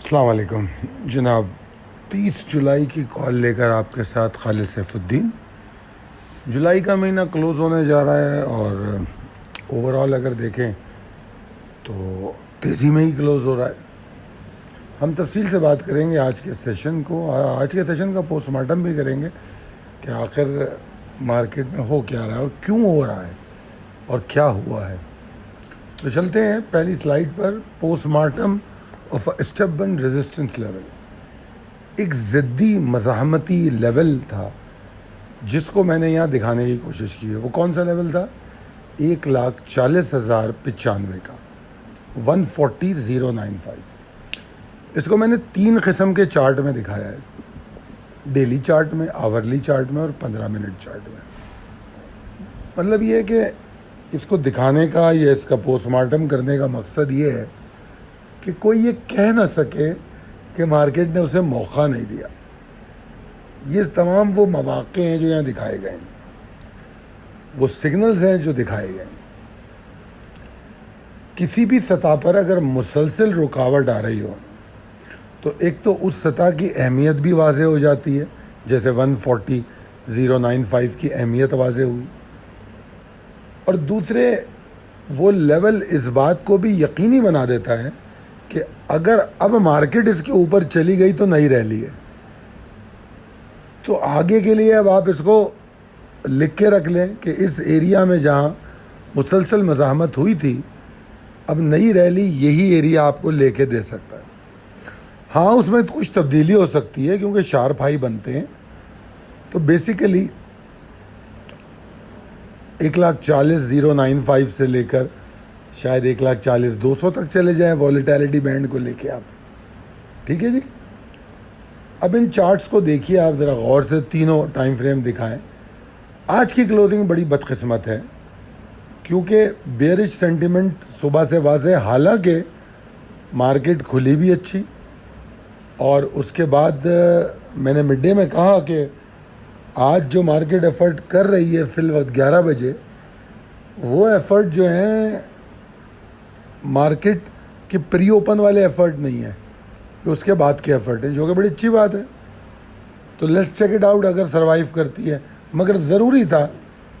अस्सलाम वालेकुम जनाब। 30 जुलाई की कॉल लेकर आपके साथ खालिद सैफुद्दीन। जुलाई का महीना क्लोज़ होने जा रहा है और ओवरऑल अगर देखें तो तेज़ी में ही क्लोज़ हो रहा है। हम तफसील से बात करेंगे आज के सेशन को और आज के सेशन का पोस्टमार्टम भी करेंगे कि आखिर मार्केट में हो क्या रहा है और क्यों हो रहा है और क्या हुआ है। तो चलते हैं पहली स्लाइड पर। पोस्टमार्टम ऑफ स्टेबन रेजिस्टेंस लेवल, एक ज़िद्दी मज़ाहमती लेवल था जिसको मैंने यहाँ दिखाने की कोशिश की है। वो कौन सा लेवल था? 1,40,95 का, 140,095। इसको मैंने 3 किस्म के चार्ट में दिखाया है, डेली चार्ट में, आवरली चार्ट में और 15 मिनट चार्ट में। मतलब ये है कि इसको दिखाने का या इसका पोस्टमार्टम करने का मकसद ये है कि कोई ये कह ना सके कि मार्केट ने उसे मौका नहीं दिया। ये तमाम वो मौक़े हैं जो यहाँ दिखाए गए हैं, वो सिग्नल्स हैं जो दिखाए गए हैं। किसी भी सतह पर अगर मुसलसल रुकावट आ रही हो तो एक तो उस सतह की अहमियत भी वाज़े हो जाती है, जैसे 140,095 की अहमियत वाज़े हुई, और दूसरे वो लेवल इस बात को भी यकीनी बना देता है कि अगर अब मार्केट इसके ऊपर चली गई तो नई रैली है। तो आगे के लिए अब आप इसको लिख के रख लें कि इस एरिया में जहाँ मुसलसल मज़ाहमत हुई थी, अब नई रैली यही एरिया आपको लेके दे सकता है। हाँ, उसमें कुछ तब्दीली हो सकती है क्योंकि शार्प हाई बनते हैं। तो बेसिकली 1,40,095 से लेकर शायद 1,40,200 तक चले जाएं वॉलेटिलिटी बैंड को लेके आप। ठीक है जी। अब इन चार्ट्स को देखिए आप ज़रा गौर से, तीनों टाइम फ्रेम दिखाएं। आज की क्लोजिंग बड़ी बदकिस्मत है क्योंकि बेयरिश सेंटिमेंट सुबह से वाज़े, हालांकि मार्केट खुली भी अच्छी, और उसके बाद मैंने मिड डे में कहा कि आज जो मार्केट एफर्ट कर रही है फिल वक्त 11 बजे, वो एफर्ट जो है मार्केट के प्री ओपन वाले एफर्ट नहीं है, कि उसके बाद के एफर्ट हैं, जो कि बड़ी अच्छी बात है। तो लेट्स चेक इट आउट अगर सरवाइव करती है। मगर ज़रूरी था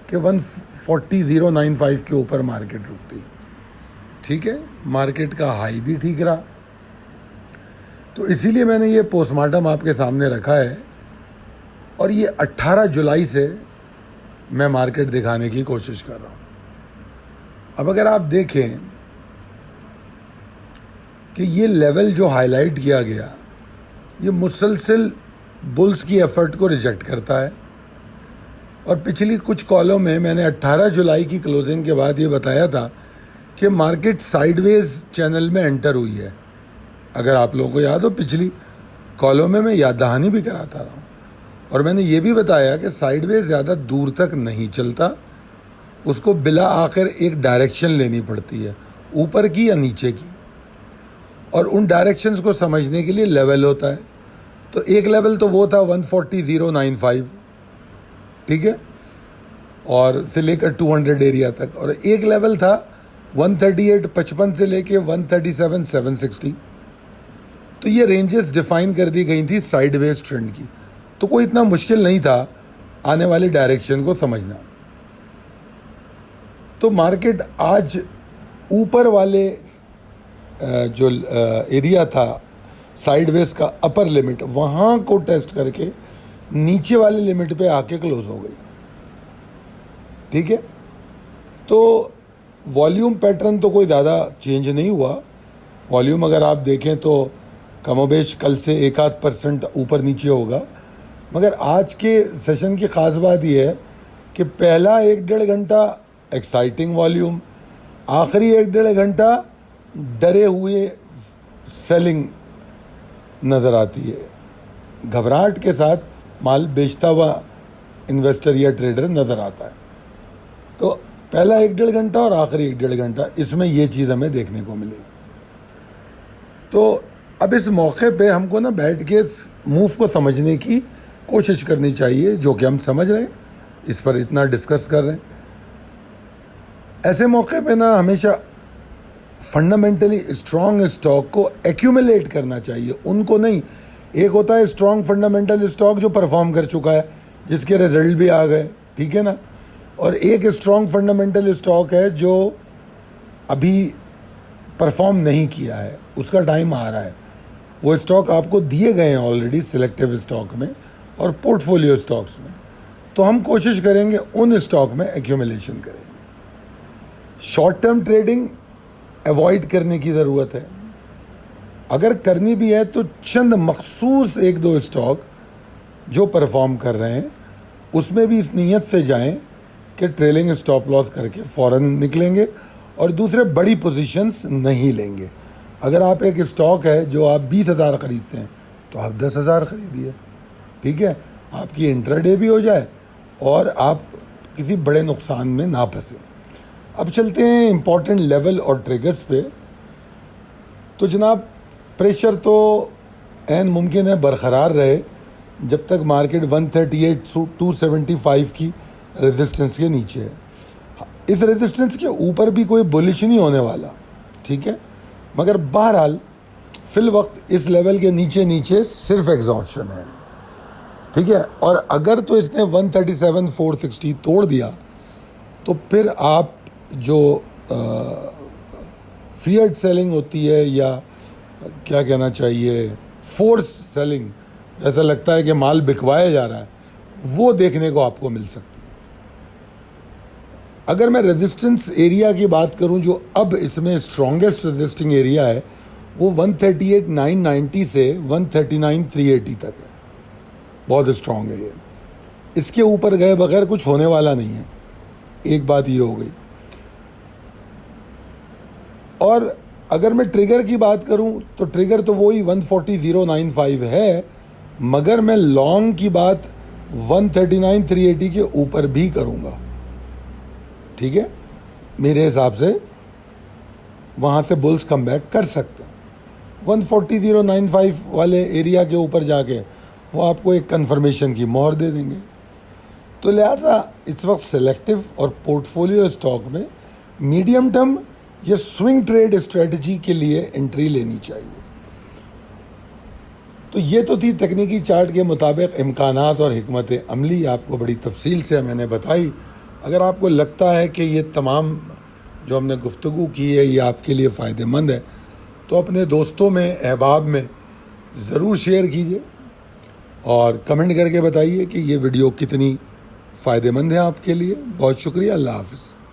कि 140,095 के ऊपर मार्केट रुकती। ठीक है, मार्केट का हाई भी ठीक रहा। तो इसीलिए मैंने ये पोस्टमार्टम आपके सामने रखा है और ये 18 जुलाई से मैं मार्केट दिखाने की कोशिश कर रहा हूँ। अब अगर आप देखें कि ये लेवल जो हाईलाइट किया गया, ये मुसलसल बुल्स की एफर्ट को रिजेक्ट करता है। और पिछली कुछ कॉलों में मैंने 18 जुलाई की क्लोजिंग के बाद ये बताया था कि मार्केट साइडवेज चैनल में एंटर हुई है। अगर आप लोगों को याद हो, पिछली कॉलों में मैं याद दहानी भी कराता रहा हूँ और मैंने ये भी बताया कि साइडवेज ज़्यादा दूर तक नहीं चलता, उसको बिला आखिर एक डायरेक्शन लेनी पड़ती है, ऊपर की या नीचे की, और उन डायरेक्शंस को समझने के लिए लेवल होता है। तो एक लेवल तो वो था 140,095, ठीक है, और से लेकर 200 एरिया तक, और एक लेवल था 138.55 से लेके 137,760। तो ये रेंजेस डिफाइन कर दी गई थी साइडवेज ट्रेंड की। तो कोई इतना मुश्किल नहीं था आने वाली डायरेक्शन को समझना। तो मार्केट आज ऊपर वाले जो एरिया था साइडवेज का अपर लिमिट, वहाँ को टेस्ट करके नीचे वाले लिमिट पे आके क्लोज हो गई। ठीक है, तो वॉल्यूम पैटर्न तो कोई ज़्यादा चेंज नहीं हुआ। वॉल्यूम अगर आप देखें तो कमोबेश कल से 1-8% ऊपर नीचे होगा। मगर आज के सेशन की ख़ास बात यह है कि पहला 1-1.5 घंटा एक्साइटिंग वॉल्यूम, आखिरी 1-1.5 घंटा डरे हुए सेलिंग नज़र आती है। घबराहट के साथ माल बेचता हुआ इन्वेस्टर या ट्रेडर नज़र आता है। तो पहला 1-1.5 घंटा और आखिरी 1-1.5 घंटा, इसमें ये चीज़ हमें देखने को मिली। तो अब इस मौके पे हमको ना बैठ के मूव को समझने की कोशिश करनी चाहिए, जो कि हम समझ रहे हैं, इस पर इतना डिस्कस कर रहे हैं। ऐसे मौके पे ना हमेशा फंडामेंटली स्ट्रॉन्ग स्टॉक को एक्यूमुलेट करना चाहिए, उनको नहीं। एक होता है स्ट्रॉन्ग फंडामेंटल स्टॉक जो परफॉर्म कर चुका है, जिसके रिजल्ट भी आ गए, ठीक है ना, और एक स्ट्रॉन्ग फंडामेंटल स्टॉक है जो अभी परफॉर्म नहीं किया है, उसका टाइम आ रहा है। वो स्टॉक आपको दिए गए हैं ऑलरेडी सिलेक्टिव स्टॉक में और पोर्टफोलियो स्टॉक्स में, तो हम कोशिश करेंगे उन स्टॉक में एक्यूमुलेशन करेंगे। शॉर्ट टर्म ट्रेडिंग अवॉइड करने की ज़रूरत है। अगर करनी भी है तो चंद मखसूस एक दो स्टॉक जो परफॉर्म कर रहे हैं उसमें भी इस नीयत से जाएं कि ट्रेलिंग स्टॉप लॉस करके फ़ौरन निकलेंगे और दूसरे बड़ी पोजीशंस नहीं लेंगे। अगर आप एक स्टॉक है जो आप 20,000 ख़रीदते हैं तो आप 10,000 ख़रीदिए, ठीक है, आपकी इंट्राडे भी हो जाए और आप किसी बड़े नुकसान में ना फंसे। अब चलते हैं इम्पॉर्टेंट लेवल और ट्रिगर्स पे। तो जनाब प्रेशर तो ऐन मुमकिन है बरकरार रहे जब तक मार्केट 138-275 की रेजिस्टेंस के नीचे है। इस रेजिस्टेंस के ऊपर भी कोई बुलिश नहीं होने वाला, ठीक है, मगर बहरहाल फिल वक्त इस लेवल के नीचे नीचे सिर्फ एग्जॉस्शन है, ठीक है। और अगर तो इसने 137,460 तोड़ दिया तो फिर आप जो फियर्ड सेलिंग होती है या क्या कहना चाहिए फोर्स सेलिंग, ऐसा लगता है कि माल बिकवाया जा रहा है, वो देखने को आपको मिल सकती है। अगर मैं रेजिस्टेंस एरिया की बात करूं जो अब इसमें स्ट्रॉन्गेस्ट रेजिस्टिंग एरिया है वो 138,990 से 139,380 तक है, बहुत स्ट्रॉन्ग है ये। इसके ऊपर गए बगैर कुछ होने वाला नहीं है, एक बात ये हो गई। और अगर मैं ट्रिगर की बात करूं तो ट्रिगर तो वही 140,095 है, मगर मैं लॉन्ग की बात 139,380 के ऊपर भी करूंगा, ठीक है। मेरे हिसाब से वहाँ से बुल्स कम बैक कर सकते हैं। 140,095 वाले एरिया के ऊपर जाके वो आपको एक कंफर्मेशन की मोहर दे देंगे। तो लिहाजा इस वक्त सेलेक्टिव और पोर्टफोलियो स्टॉक में मीडियम टर्म या स्विंग ट्रेड स्ट्रेटजी के लिए एंट्री लेनी चाहिए। तो ये तो थी तकनीकी चार्ट के मुताबिक इम्कानात और हिकमत अमली, आपको बड़ी तफसील से मैंने बताई। अगर आपको लगता है कि ये तमाम जो हमने गुफ्तगू की है ये आपके लिए फ़ायदेमंद है तो अपने दोस्तों में, अहबाब में ज़रूर शेयर कीजिए और कमेंट करके बताइए कि ये वीडियो कितनी फ़ायदेमंद है आपके लिए। बहुत शुक्रिया, अल्लाह हाफ़िज़।